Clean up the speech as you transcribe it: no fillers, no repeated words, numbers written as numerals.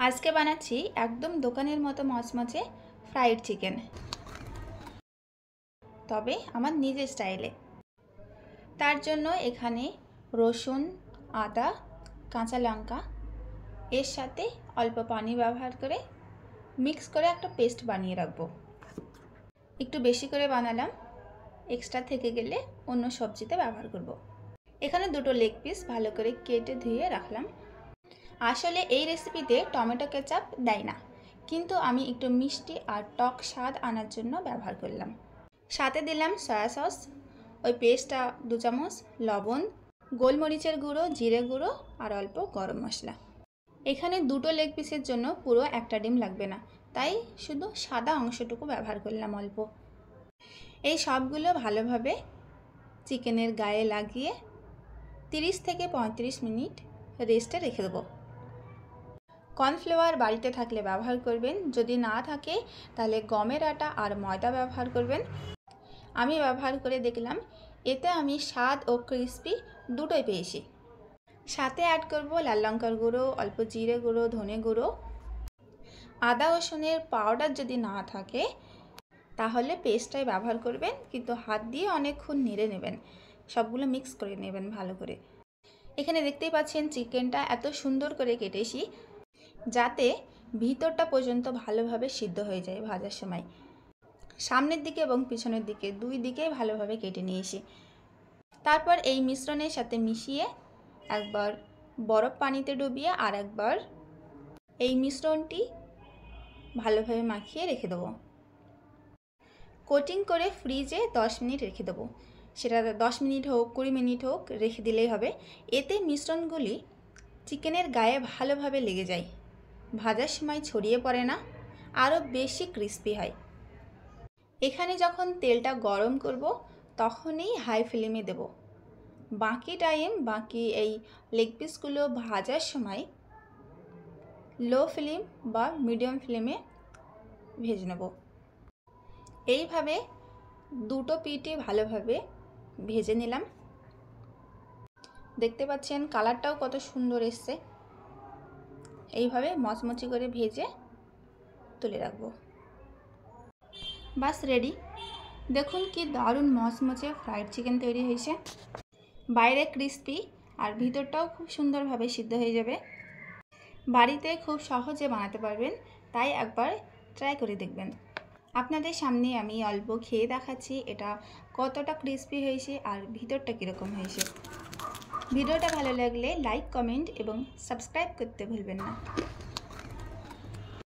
আজকে বানাচ্ছি একদম দোকানের মতো মচমচে ফ্রাইড চিকেন, তবে আমার নিজের স্টাইলে। তার জন্য এখানে রসুন, আদা, কাঁচা লঙ্কা এর সাথে অল্প পানি ব্যবহার করে মিক্স করে একটা পেস্ট বানিয়ে রাখবো। একটু বেশি করে বানালাম, এক্সট্রা থেকে গেলে অন্য সবজিতে ব্যবহার করব। এখানে দুটো লেগ পিস ভালো করে কেটে ধুয়ে রাখলাম। আসলে এই রেসিপিতে টমেটো কেচাপ দেয় না, কিন্তু আমি একটু মিষ্টি আর টক স্বাদ আনার জন্য ব্যবহার করলাম। সাথে দিলাম সয়া সস, ওই পেস্টটা 2 চামচ, লবণ, গোলমরিচের গুঁড়ো, জিরে গুঁড়ো আর অল্প গরম মশলা। এখানে দুটো লেগ পিসের জন্য পুরো একটা ডিম লাগবে না, তাই শুধু সাদা অংশটুকু ব্যবহার করলাম অল্প। এই সবগুলো ভালোভাবে চিকেনের গায়ে লাগিয়ে 30 থেকে 35 মিনিট রেস্টে রেখে দেবো। কর্নফ্লাওয়ার বাড়িতে থাকলে ব্যবহার করবেন, যদি না থাকে তাহলে গমের আটা আর ময়দা ব্যবহার করবেন। আমি ব্যবহার করে দেখলাম, এতে আমি স্বাদ ও ক্রিস্পি দুটোই পেয়েছি। সাথে অ্যাড করব লাল লঙ্কার গুঁড়ো, অল্প জিরে গুঁড়ো, ধনে গুঁড়ো। আদা রসুনের পাউডার যদি না থাকে তাহলে পেস্টটাই ব্যবহার করবেন, কিন্তু হাত দিয়ে অনেকক্ষণ নেড়ে নেবেন, সবগুলো মিক্স করে নেবেন ভালো করে। এখানে দেখতেই পাচ্ছেন চিকেনটা এত সুন্দর করে কেটেছি যাতে ভিতরটা পর্যন্ত ভালোভাবে সিদ্ধ হয়ে যায় ভাজার সময়। সামনের দিকে এবং পিছনের দিকে দুই দিকেই ভালোভাবে কেটে নিয়েছি। তারপর এই মিশ্রণের সাথে মিশিয়ে একবার বরফ পানিতে ডুবিয়ে আর একবার এই মিশ্রণটি ভালোভাবে মাখিয়ে রেখে দেবো। কোটিং করে ফ্রিজে 10 মিনিট রেখে দেবো। সেটা 10 মিনিট হোক 20 মিনিট হোক রেখে দিলেই হবে। এতে মিশ্রণগুলি চিকেনের গায়ে ভালোভাবে লেগে যায়, ভাজার সময় ছড়িয়ে পড়ে না, আরও বেশি ক্রিস্পি হয়। এখানে যখন তেলটা গরম করব তখনই হাই ফ্লেমে দেব। বাকি এই লেগ পিসগুলো ভাজার সময় লো ফ্লেম বা মিডিয়াম ফ্লেমে ভেজে নেব। এইভাবে দুটো পিঠে ভালোভাবে ভেজে নিলাম। দেখতে পাচ্ছেন কালারটাও কত সুন্দর এসছে। এইভাবে মচমচি করে ভেজে তুলে রাখবো। বাস রেডি। দেখুন কি দারুণ মচমচে ফ্রাইড চিকেন তৈরি হয়েছে। বাইরে ক্রিস্পি আর ভিতরটাও খুব সুন্দরভাবে সিদ্ধ হয়ে যাবে। বাড়িতে খুব সহজে বানাতে পারবেন, তাই একবার ট্রাই করে দেখবেন। আপনাদের সামনে আমি অল্প খেয়ে দেখাচ্ছি এটা কতটা ক্রিস্পি হয়েছে আর ভিতরটা কীরকম হয়েছে। ভিডিওটা ভালো লাগলে লাইক, কমেন্ট এবং সাবস্ক্রাইব করতে ভুলবেন না।